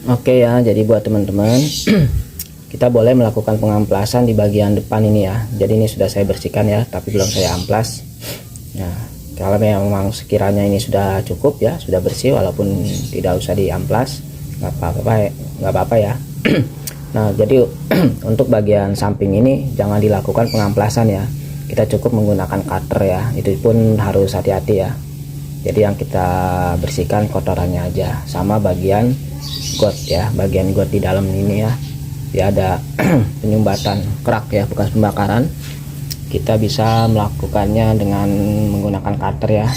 Oke ya, jadi buat teman-teman kita boleh melakukan pengamplasan di bagian depan ini ya. Jadi ini sudah saya bersihkan ya, tapi belum saya amplas. Nah, kalau memang sekiranya ini sudah cukup ya, sudah bersih walaupun tidak usah diamplas, nggak apa-apa ya. Nah, jadi untuk bagian samping ini jangan dilakukan pengamplasan ya. Kita cukup menggunakan cutter ya. Itu pun harus hati-hati ya. Jadi yang kita bersihkan kotorannya aja, sama bagian got ya, bagian got di dalam ini ya. Dia ada penyumbatan kerak ya, bekas pembakaran. Kita bisa melakukannya dengan menggunakan cutter ya.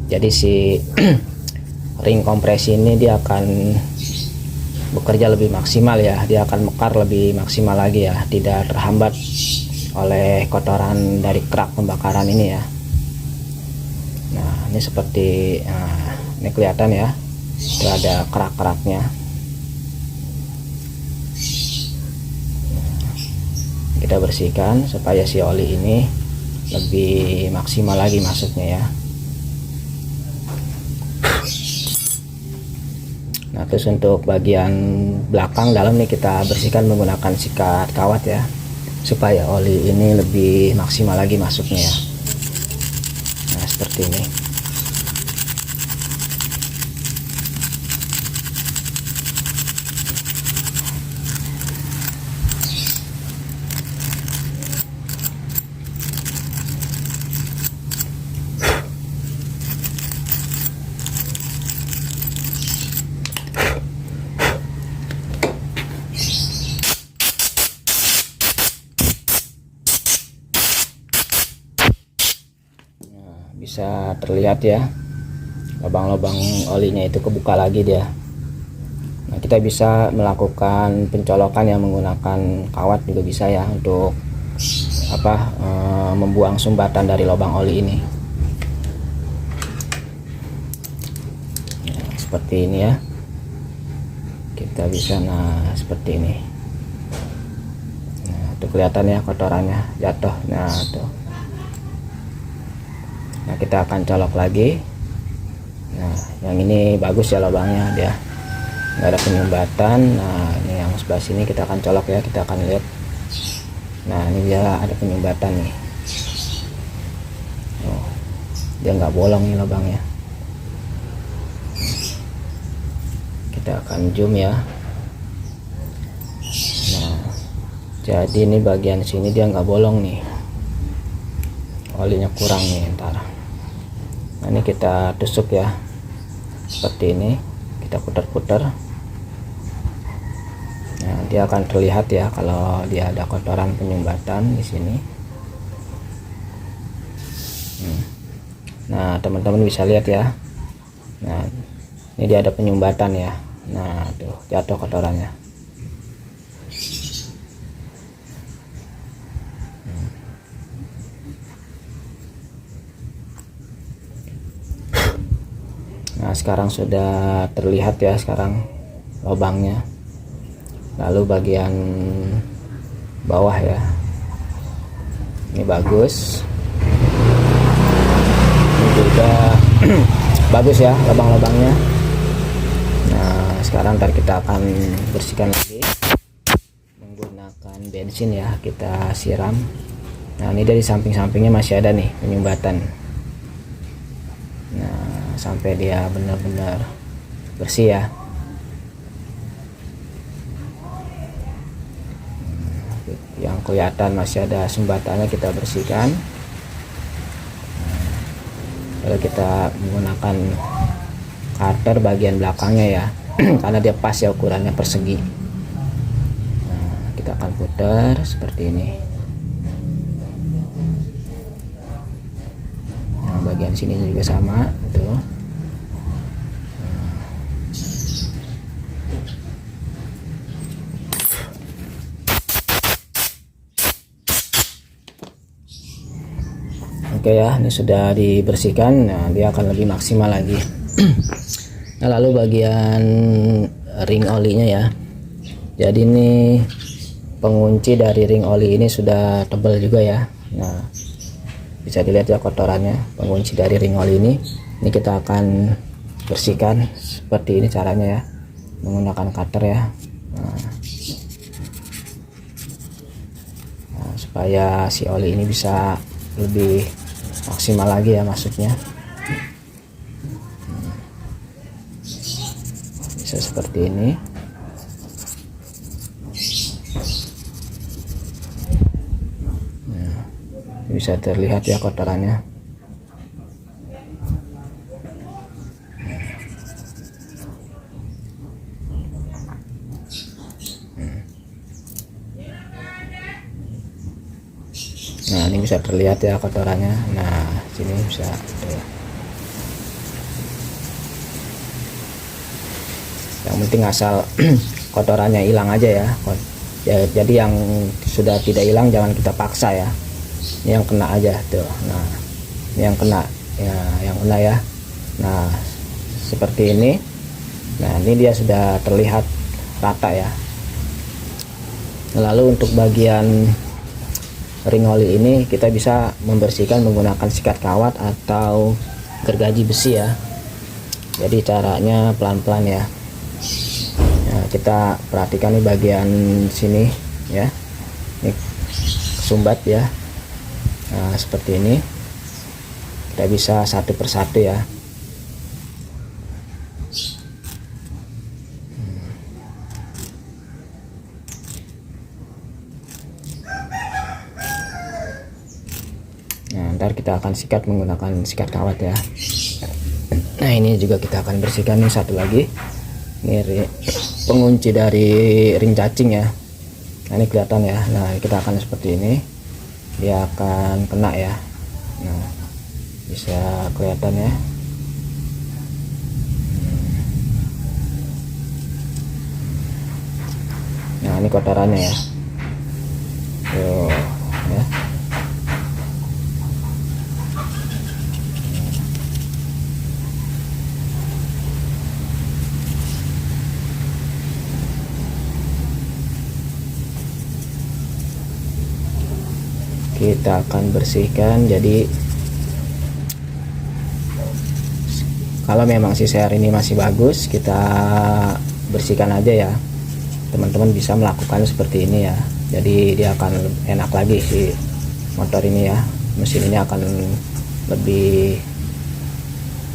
Jadi si ring kompresi ini dia akan bekerja lebih maksimal ya, dia akan mekar lebih maksimal lagi ya, tidak terhambat oleh kotoran dari kerak pembakaran ini ya. Nah, ini seperti ini kelihatan ya, itu ada kerak-keraknya. Kita bersihkan supaya si oli ini lebih maksimal lagi masuknya ya. Nah, terus untuk bagian belakang dalam nih kita bersihkan menggunakan sikat kawat ya, supaya oli ini lebih maksimal lagi masuknya ya. Nah, seperti ini. Bisa terlihat ya, lubang-lubang olinya itu kebuka lagi dia. Nah, kita bisa melakukan pencolokan yang menggunakan kawat juga bisa ya, untuk membuang sumbatan dari lubang oli ini. Nah, seperti ini ya, kita bisa seperti ini. Nah, itu kelihatan ya kotorannya jatuh. Nah, tuh. Nah, kita akan colok lagi. Nah, yang ini bagus ya lubangnya, dia nggak ada penyumbatan. Nah, ini yang sebelah sini kita akan colok ya, kita akan lihat. Nah, ini dia ada penyumbatan nih. Oh, dia nggak bolong nih lubangnya. Kita akan zoom ya. Nah, jadi ini bagian sini dia nggak bolong nih, olinya kurang nih ntar. Nah, ini kita tusuk ya, seperti ini, kita putar-putar. Nah, dia akan terlihat ya kalau dia ada kotoran penyumbatan di sini. Nah, teman-teman bisa lihat ya. Nah, ini dia ada penyumbatan ya. Nah, tuh jatuh kotorannya. Nah, sekarang sudah terlihat ya sekarang lubangnya. Lalu bagian bawah ya, ini bagus. Ini juga bagus ya lubang-lubangnya. Nah, sekarang ntar kita akan bersihkan lagi menggunakan bensin ya, kita siram. Nah, ini dari samping-sampingnya masih ada nih penyumbatan. Nah, sampai dia benar-benar bersih ya. Yang kelihatan masih ada sumbatannya kita bersihkan. Lalu kita menggunakan cutter bagian belakangnya ya, karena dia pas ya ukurannya persegi. Nah, kita akan putar seperti ini. Nah, bagian sini juga sama tuh. Oke ya, ini sudah dibersihkan. Nah, dia akan lebih maksimal lagi. Nah, lalu bagian ring olinya ya, jadi ini pengunci dari ring oli ini sudah tebal juga ya. Nah, bisa dilihat ya kotorannya, pengunci dari ring oli ini kita akan bersihkan seperti ini caranya ya. menggunakan cutter ya. Nah, supaya si oli ini bisa lebih maksimal lagi ya masuknya. Bisa seperti ini. Nah, bisa terlihat ya kotorannya. Nah, ini bisa terlihat ya kotorannya. Nah, sini bisa tuh. Yang penting asal kotorannya hilang aja ya. Jadi yang sudah tidak hilang jangan kita paksa ya. Ini yang kena aja tuh. Nah, ini yang kena ya, yang kena ya. Nah, seperti ini. Nah, ini dia sudah terlihat rata ya. Lalu untuk bagian ring oli ini kita bisa membersihkan menggunakan sikat kawat atau gergaji besi ya. Jadi caranya pelan-pelan ya. Nah, kita perhatikan nih bagian sini ya, ini sumbat ya. Nah, seperti ini kita bisa satu persatu ya. Nah, ntar kita akan sikat menggunakan sikat kawat ya. Nah, ini juga kita akan bersihkan nih satu lagi. Ini pengunci dari ring cacing ya. Nah, ini kelihatan ya. Nah, kita akan seperti ini, dia akan kena ya. Nah, bisa kelihatan ya. Nah, ini kotorannya ya. Tuh ya. Kita akan bersihkan. Jadi kalau memang si seher ini masih bagus, kita bersihkan aja ya. Teman-teman bisa melakukan seperti ini ya. Jadi dia akan enak lagi si motor ini ya. Mesin ini akan lebih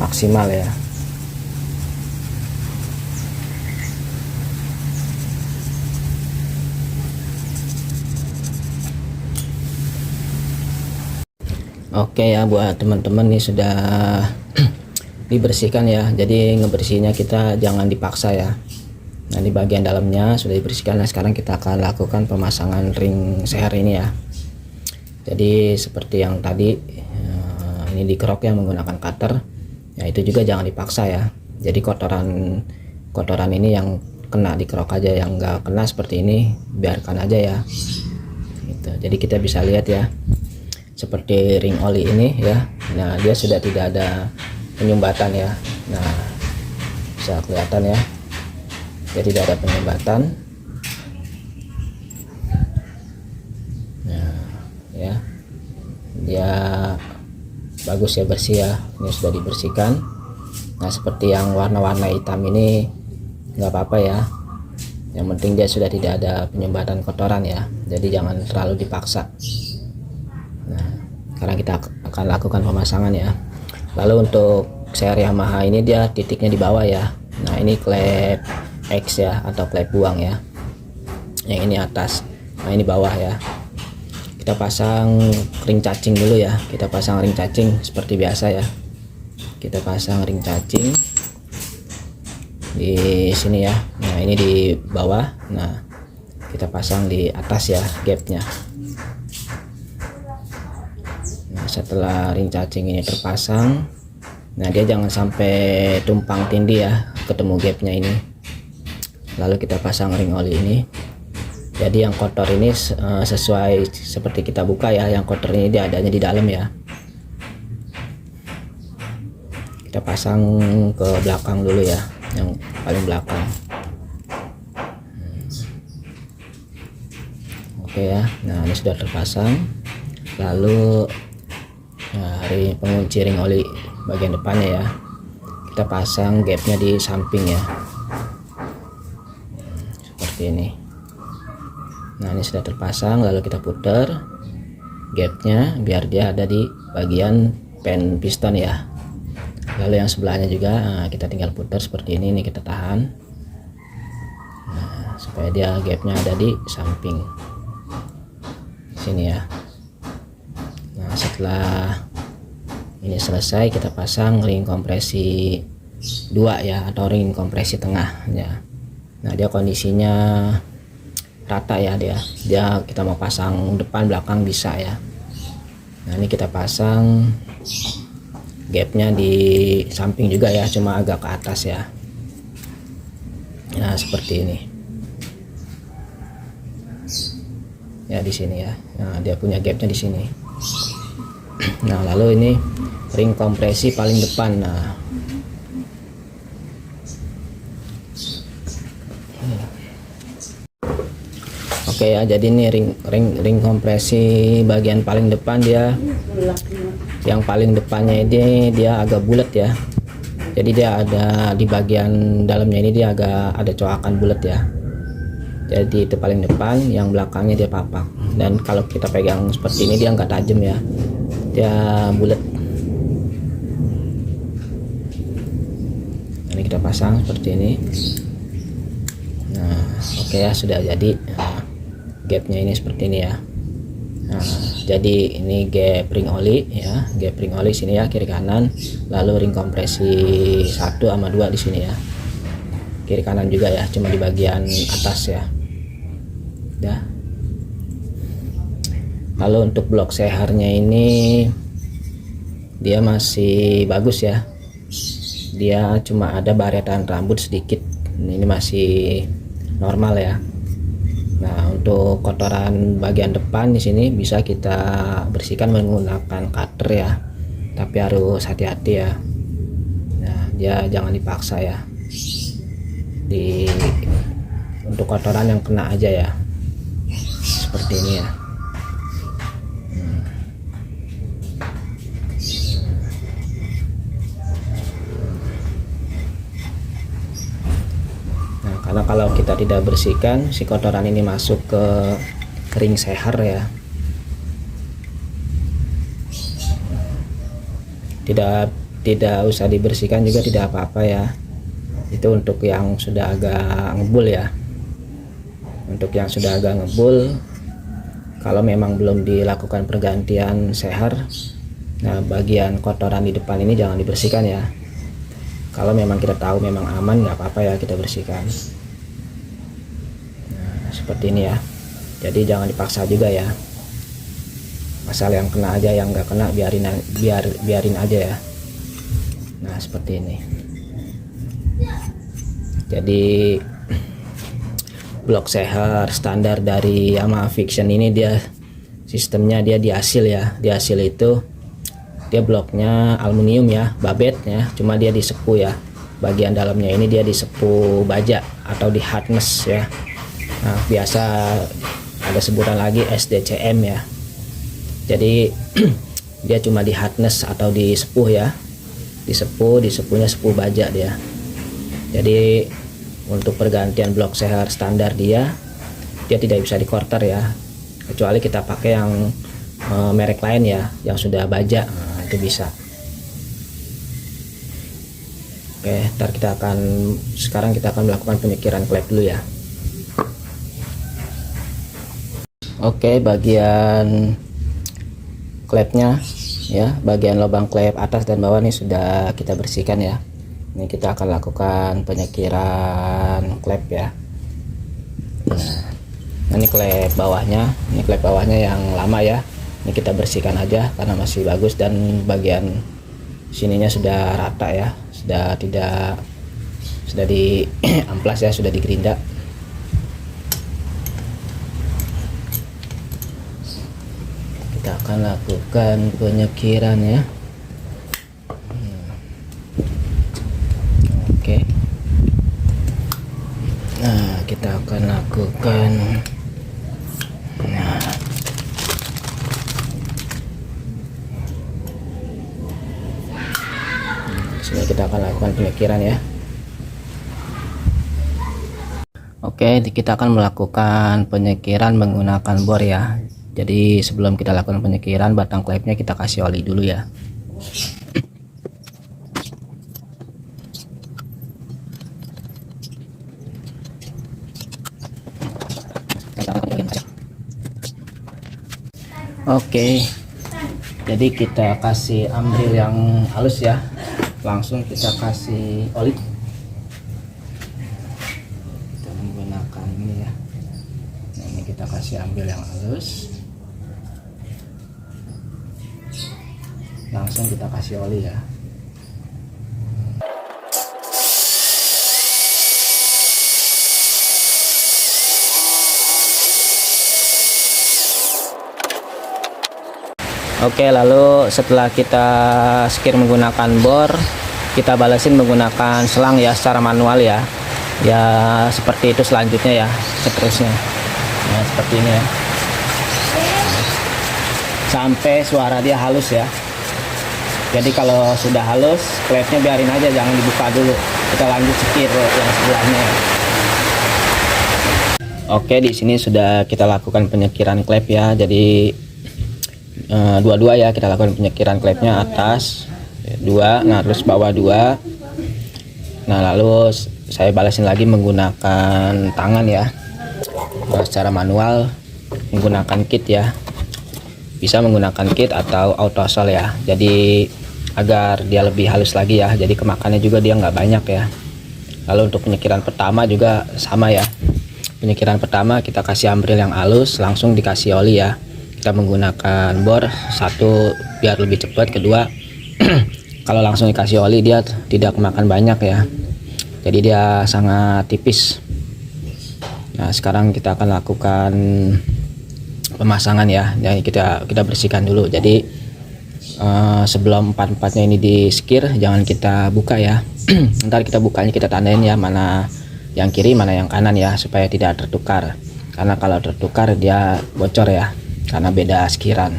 maksimal ya. Oke ya, buat teman-teman nih sudah dibersihkan ya. Jadi ngebersihnya kita jangan dipaksa ya. Nah, di bagian dalamnya sudah dibersihkan. Nah, sekarang kita akan lakukan pemasangan ring seher ini ya. Jadi seperti yang tadi, ini dikerok ya menggunakan cutter. Ya, itu juga jangan dipaksa ya. Jadi kotoran ini yang kena dikerok aja, yang enggak kena seperti ini biarkan aja ya. Gitu. Jadi kita bisa lihat ya. Seperti ring oli ini ya. Nah, dia sudah tidak ada penyumbatan ya. Nah, bisa kelihatan ya, dia tidak ada penyumbatan. Nah ya, dia bagus ya, bersih ya. Ini sudah dibersihkan. Nah, seperti yang warna-warna hitam ini nggak apa-apa ya, yang penting dia sudah tidak ada penyumbatan kotoran ya. Jadi jangan terlalu dipaksa. Nah, sekarang kita akan lakukan pemasangan ya. Lalu untuk seher Yamaha ini dia titiknya di bawah ya. Nah, ini klep X ya, atau klep buang ya. Yang ini atas, nah ini bawah ya. Kita pasang ring cacing dulu ya. Kita pasang ring cacing seperti biasa ya. Kita pasang ring cacing di sini ya. Nah, ini di bawah. Nah, kita pasang di atas ya gapnya. Nah, setelah ring cacing ini terpasang, nah dia jangan sampai tumpang tindih ya, ketemu gapnya ini. Lalu kita pasang ring oli ini. Jadi yang kotor ini sesuai seperti kita buka ya, yang kotor ini dia adanya di dalam ya. Kita pasang ke belakang dulu ya, yang paling belakang. Oke ya. Nah, ini sudah terpasang. Lalu dari pengunci ring oli bagian depannya ya, kita pasang gapnya di samping ya. seperti ini. Nah, ini sudah terpasang, lalu kita putar gapnya biar dia ada di bagian pen piston ya. Lalu yang sebelahnya juga kita tinggal putar seperti ini kita tahan. Nah, supaya dia gapnya ada di samping sini ya. Nah, setelah ini selesai, kita pasang ring kompresi 2 ya, atau ring kompresi tengah ya. Nah, dia kondisinya rata ya, dia kita mau pasang depan belakang bisa ya. Nah, ini kita pasang gapnya di samping juga ya, cuma agak ke atas ya. Nah, seperti ini ya, di sini ya. Nah, dia punya gapnya di sini. Nah, lalu ini ring kompresi paling depan. Nah, oke ya, jadi ini ring kompresi bagian paling depan, dia yang paling depannya ini dia agak bulat ya. Jadi dia ada di bagian dalamnya ini dia agak ada coakan bulat ya. Jadi itu paling depan, yang belakangnya dia papak. Dan kalau kita pegang seperti ini dia nggak tajam ya, dia bulat. Ini kita pasang seperti ini. Nah, oke ya, sudah jadi. Nah, gapnya ini seperti ini ya. Nah, jadi ini gap ring oli ya, gap ring oli sini ya, kiri kanan. Lalu ring kompresi 1 sama 2 di sini ya, kiri kanan juga ya, cuma di bagian atas ya. Udah. Lalu untuk blok seharnya ini dia masih bagus ya, dia cuma ada baretan rambut sedikit, ini masih normal ya. Nah, untuk kotoran bagian depan di sini bisa kita bersihkan menggunakan cutter ya, tapi harus hati-hati ya. Nah, dia jangan dipaksa ya, untuk kotoran yang kena aja ya, seperti ini ya. Karena kalau kita tidak bersihkan, si kotoran ini masuk ke ring sehar ya. Tidak usah dibersihkan juga tidak apa-apa ya. Itu untuk yang sudah agak ngebul ya. Untuk yang sudah agak ngebul, kalau memang belum dilakukan pergantian sehar, nah bagian kotoran di depan ini jangan dibersihkan ya. Kalau memang kita tahu memang aman, nggak apa-apa ya kita bersihkan. Nah, seperti ini ya. Jadi jangan dipaksa juga ya. Asal yang kena aja, yang nggak kena biarin aja ya. Nah, seperti ini. Jadi blok seher standar dari Yamaha Vixion ini dia sistemnya dia di hasil ya. Di hasil itu dia bloknya aluminium ya, babet ya, cuma dia disepu ya. Bagian dalamnya ini dia disepu baja atau di hardness ya. Nah, biasa ada sebutan lagi SDCM ya. Jadi dia cuma di hardness atau di sepuh ya, disepuhnya sepuh baja dia. Jadi untuk pergantian blok seher standar dia tidak bisa di quarter ya, kecuali kita pakai yang merek lain ya, yang sudah baja. Nah, itu bisa. Oke, sekarang kita akan melakukan penyekiran klep dulu ya. Oke, bagian klepnya ya, bagian lubang klep atas dan bawah ini sudah kita bersihkan ya. Ini kita akan lakukan penyekiran klep ya. Nah, ini klep bawahnya, yang lama ya. Ini kita bersihkan aja karena masih bagus, dan bagian sininya sudah rata ya, sudah di amplas ya, sudah digerinda. Kita akan lakukan penyekiran ya. Oke. Nah, kita akan lakukan kita akan lakukan penyekiran ya. Oke, kita akan melakukan penyekiran menggunakan bor ya. Jadi sebelum kita lakukan penyekiran, batang klepnya kita kasih oli dulu ya. Oke, jadi kita kasih ambril yang halus ya. Langsung kita kasih oli. Kita menggunakan ini ya. Nah, ini kita kasih ambril yang halus. Langsung kita kasih oli ya. Oke, lalu setelah kita skir menggunakan bor, kita balesin menggunakan selang ya, secara manual ya. Ya seperti itu selanjutnya ya, seterusnya. Nah, seperti ini ya. Sampai suara dia halus ya. Jadi kalau sudah halus, klepnya biarin aja, jangan dibuka dulu. Kita lanjut skir yang sebelahnya ya. Oke, di sini sudah kita lakukan penyekiran klep ya. Jadi dua-dua ya, kita lakukan penyekiran klepnya, atas 2, nah terus bawah 2. Nah lalu saya balasin lagi menggunakan tangan ya, secara manual menggunakan kit ya, bisa menggunakan kit atau autosol ya. Jadi agar dia lebih halus lagi ya, jadi kemakannya juga dia nggak banyak ya. Lalu untuk penyekiran pertama juga sama ya. Penyekiran pertama kita kasih ambril yang halus, langsung dikasih oli ya. Kita menggunakan bor, satu biar lebih cepat, kedua kalau langsung dikasih oli dia tidak makan banyak ya, jadi dia sangat tipis. Nah sekarang kita akan lakukan pemasangan ya. Jadi kita bersihkan dulu. Jadi sebelum empat-empatnya ini di skir, jangan kita buka ya. Ntar kita bukanya kita tandain ya, mana yang kiri mana yang kanan ya, supaya tidak tertukar, karena kalau tertukar dia bocor ya, karena beda skiran.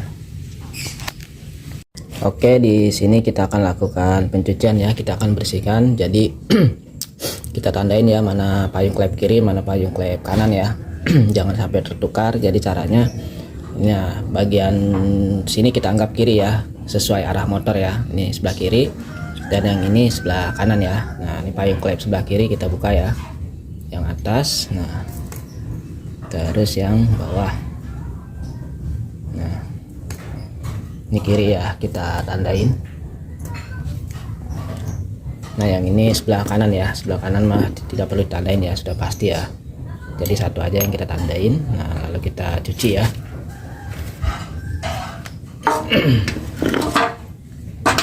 Oke, di sini kita akan lakukan pencucian ya, kita akan bersihkan. Jadi kita tandain ya, mana payung klep kiri mana payung klep kanan ya. Jangan sampai tertukar. Jadi caranya ini ya, bagian sini kita anggap kiri ya, sesuai arah motor ya. Ini sebelah kiri dan yang ini sebelah kanan ya. Nah ini payung klep sebelah kiri kita buka ya, yang atas. Nah terus yang bawah. Nah ini kiri ya, kita tandain. Nah yang ini sebelah kanan ya, sebelah kanan mah tidak perlu tandain ya, sudah pasti ya. Jadi satu aja yang kita tandain. Nah lalu kita cuci ya.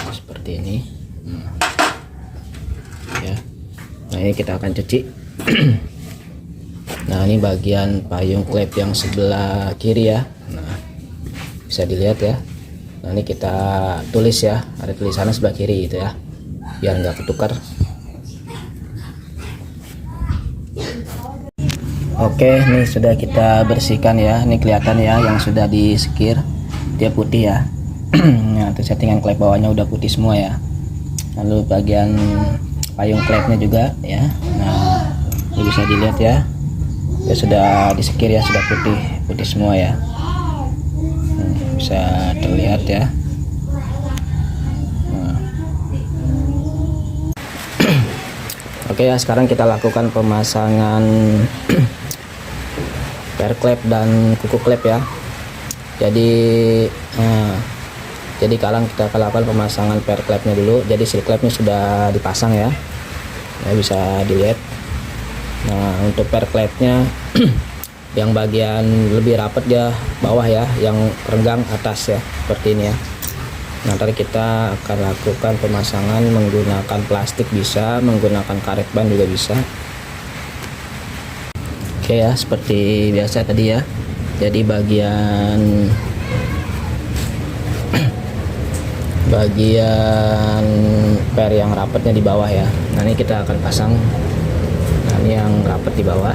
Seperti ini ya. Nah ini kita akan cuci. Nah ini bagian payung klep yang sebelah kiri ya. Nah bisa dilihat ya. Nah ini kita tulis ya, ada tulisannya sebelah kiri itu ya, biar nggak ketukar. Oke, ini sudah kita bersihkan ya. Ini kelihatan ya yang sudah di skir, dia putih ya. Nah itu settingan klep bawahnya udah putih semua ya. Lalu bagian payung klepnya juga ya. Nah ini bisa dilihat ya, dia sudah di skir ya, sudah putih semua ya. Bisa terlihat ya. Nah. Oke ya, sekarang kita lakukan pemasangan per klep dan kuku klep ya. Jadi kalian kita akan lakukan pemasangan per klepnya dulu. Jadi seal klepnya sudah dipasang ya, bisa dilihat. Nah untuk per klepnya yang bagian lebih rapat ya bawah ya, yang renggang atas ya, seperti ini ya. Nanti kita akan lakukan pemasangan menggunakan plastik, bisa menggunakan karet ban juga bisa. Oke ya, seperti biasa tadi ya. Jadi bagian per yang rapatnya di bawah ya. Nah ini kita akan pasang. Nah ini yang rapat di bawah.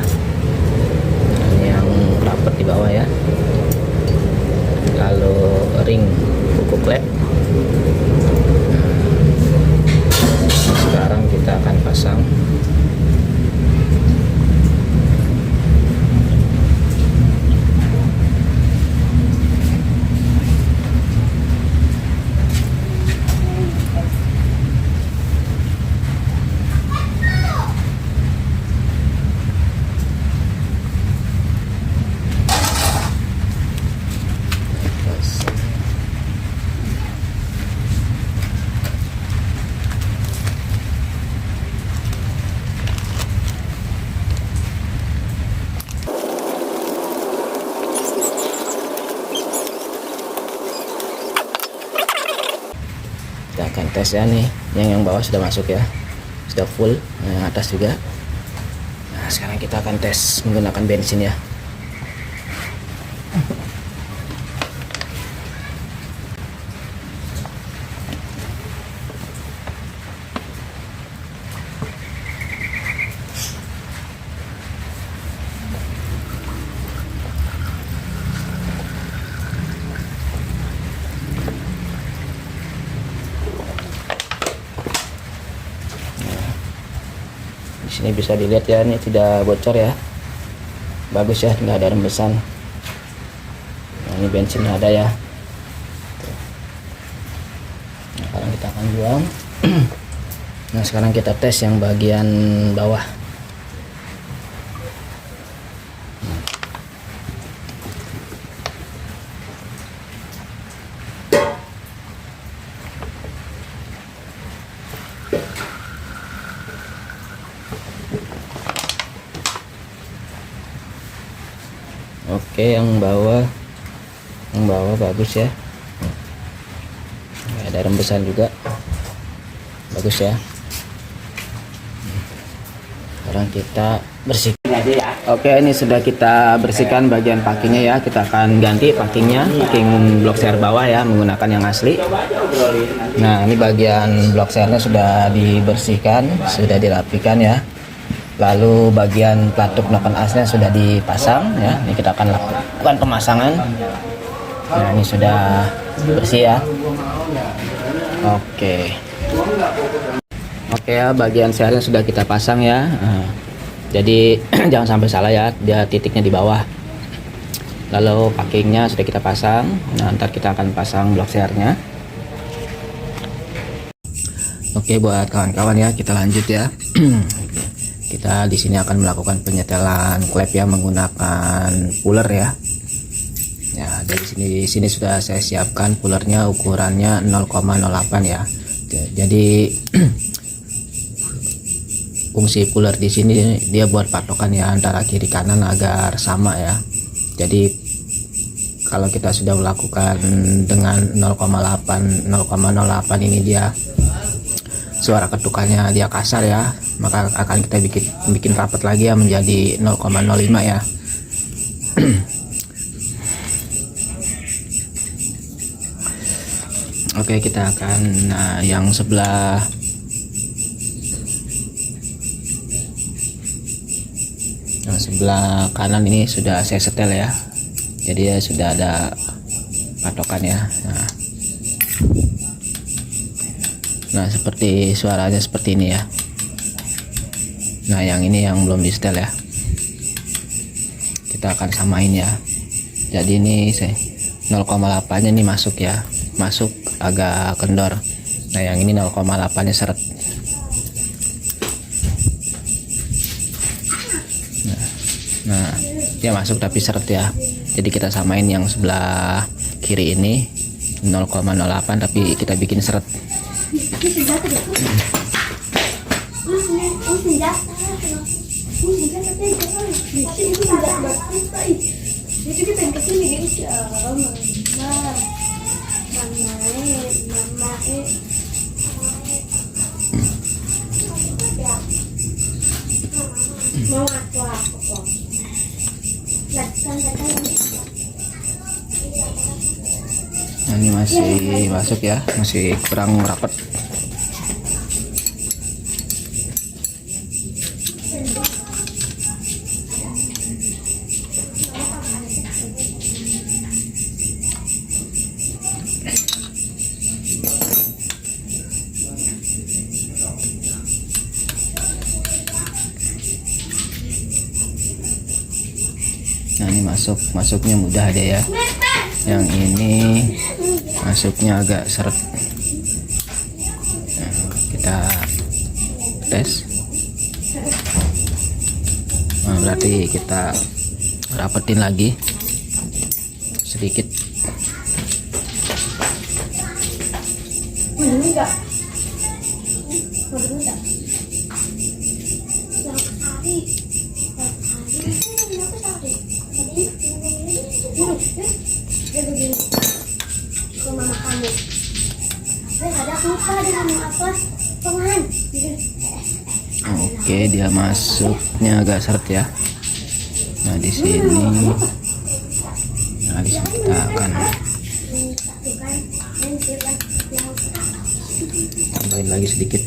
Nah ini yang rapat di bawah ya. Lalu ring kuku klep. Nah, sekarang kita akan pasang. tes ya nih, yang bawah sudah masuk ya, sudah full. Nah, yang atas juga. Nah sekarang kita akan tes menggunakan bensin ya. Di sini bisa dilihat ya, ini tidak bocor ya, bagus ya, nggak ada rembesan. Nah, ini bensin ada ya. Nah, sekarang kita akan buang. Nah sekarang kita tes yang bagian bawah. Oke, yang bawah bagus ya, nggak ada rembesan juga, bagus ya. Sekarang kita bersihkan aja ya. Oke, ini sudah kita bersihkan bagian packingnya ya. Kita akan ganti packingnya, packing blok share bawah ya, menggunakan yang asli. Nah ini bagian blok share-nya sudah dibersihkan, sudah dirapikan ya. Lalu bagian pelatuk noken asnya sudah dipasang ya. Ini kita akan lakukan pemasangan. Nah ini sudah bersih ya. Oke ya, bagian share-nya sudah kita pasang ya. Nah, jadi jangan sampai salah ya, dia titiknya di bawah. Lalu packingnya sudah kita pasang. Nah ntar kita akan pasang blok share-nya. Oke, buat kawan-kawan ya, kita lanjut ya. Kita di sini akan melakukan penyetelan klep ya, menggunakan puller ya. Ya, dari sini sudah saya siapkan pullernya, ukurannya 0,08 ya. Jadi fungsi puller di sini dia buat patokan ya antara kiri kanan agar sama ya. Jadi kalau kita sudah melakukan dengan 0,08 ini dia suara ketukannya dia kasar ya, maka akan kita bikin rapat lagi ya menjadi 0,05 ya. Oke, kita akan yang sebelah kanan ini sudah saya setel ya, jadi ya sudah ada patokan ya. Nah seperti suaranya seperti ini ya. Nah yang ini yang belum di setel ya, kita akan samain ya. Jadi ini 0,8 nya ini masuk ya, masuk agak kendor. Nah yang ini 0,8 nya seret. Nah dia masuk tapi seret ya. Jadi kita samain yang sebelah kiri ini 0,08 tapi kita bikin seret. Nah, ini masih masuk ya, masih kurang rapat. Nah ini masuknya mudah aja ya. Yang ini masuknya agak seret. Nah, kita tes. Nah, berarti kita rapetin lagi sedikit. Ke mama kamu. Ada aku lupa dengan Oke, dia masuknya agak seret ya. Nah di sini, kita akan tambahin lagi sedikit.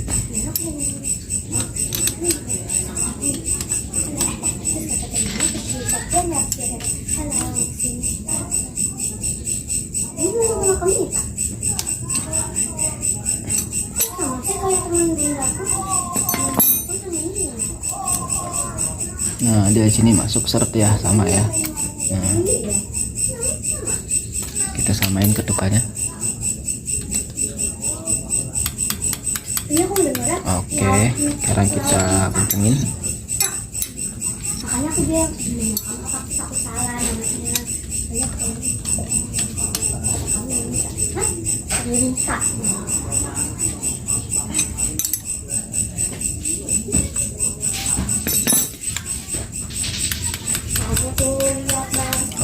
Nah di sini masuk seret ya, sama ya. Nah, kita samain ketukannya. Oke, sekarang kita kencengin. Makanya aku bilang aku salah namanya.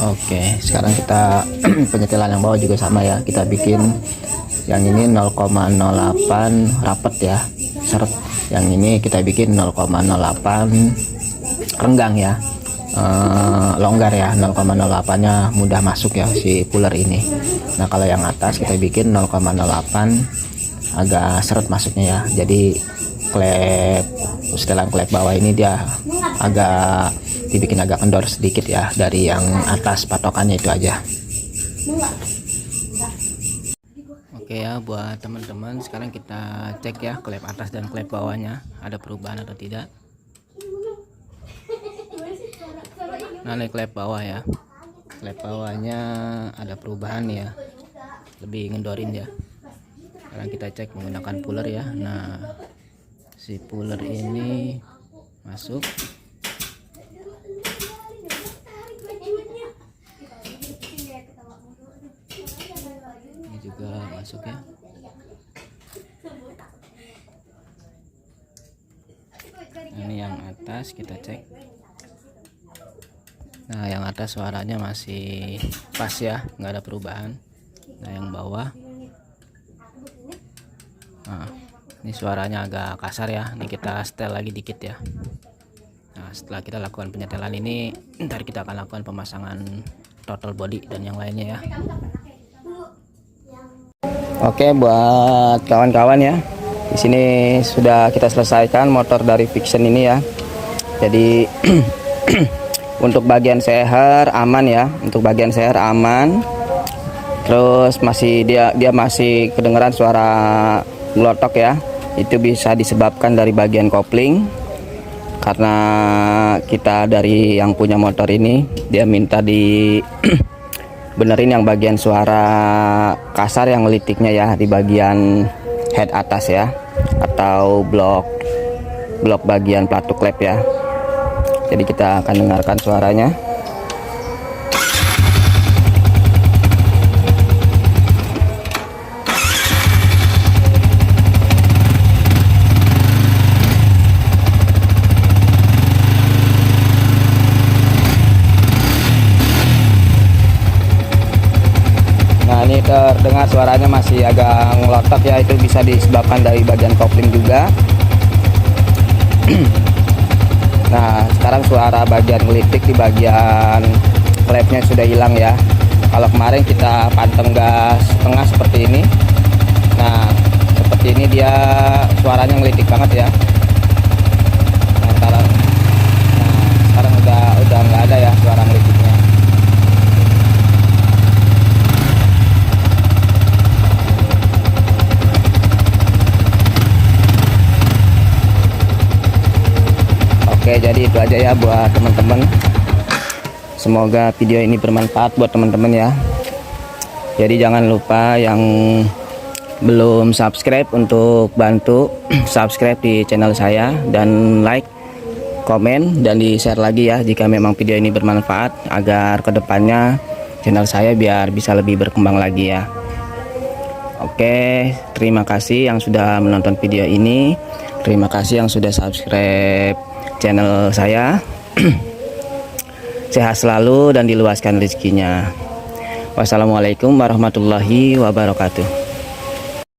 Oke, sekarang kita penyetelan yang bawah juga sama ya. Kita bikin yang ini 0,08 rapet ya, seret. Yang ini kita bikin 0,08 renggang ya, longgar ya. 0,08 nya mudah masuk ya si puller ini. Nah kalau yang atas kita bikin 0,08 agak seret masuknya ya. Jadi klep, setelan klep bawah ini dia agak dibikin agak kendor sedikit ya dari yang atas, patokannya itu aja. Oke ya, buat teman-teman sekarang kita cek ya klep atas dan klep bawahnya ada perubahan atau tidak. Nah ini klep bawah ya, klep bawahnya ada perubahan ya, lebih ngendorin ya. Sekarang kita cek menggunakan puller ya. Nah si puller ini masuk. Ini juga masuk ya. Ini yang atas kita cek. Nah yang atas suaranya masih pas ya, nggak ada perubahan. Nah yang bawah, nah ini suaranya agak kasar ya. Ini kita setel lagi dikit ya. Nah setelah kita lakukan penyetelan ini, ntar kita akan lakukan pemasangan total body dan yang lainnya ya. Oke, buat kawan-kawan ya, di sini sudah kita selesaikan motor dari Vixen ini ya. Jadi untuk bagian seher aman ya, untuk bagian seher aman. Terus masih dia masih kedengeran suara ngelotok ya. Itu bisa disebabkan dari bagian kopling, karena kita dari yang punya motor ini dia minta di benerin yang bagian suara kasar yang ngelitiknya ya di bagian head atas ya, atau blok bagian pelatuk klep ya. Jadi kita akan dengarkan suaranya. Nah ini terdengar suaranya masih agak ngelotok ya, itu bisa disebabkan dari bagian kopling juga. Nah sekarang suara bagian ngelitik di bagian klepnya sudah hilang ya. Kalau kemarin kita panteng gas tengah seperti ini, nah seperti ini dia suaranya ngelitik banget ya. Nah sekarang udah nggak ada ya suara ngelitiknya. Oke, jadi itu aja ya buat teman-teman. Semoga video ini bermanfaat buat teman-teman ya. Jadi jangan lupa yang belum subscribe untuk bantu subscribe di channel saya, dan like, komen, dan di share lagi ya jika memang video ini bermanfaat, agar kedepannya channel saya biar bisa lebih berkembang lagi ya. Oke, terima kasih yang sudah menonton video ini. Terima kasih yang sudah subscribe channel saya. Sehat selalu dan diluaskan rezekinya. Wassalamualaikum warahmatullahi wabarakatuh.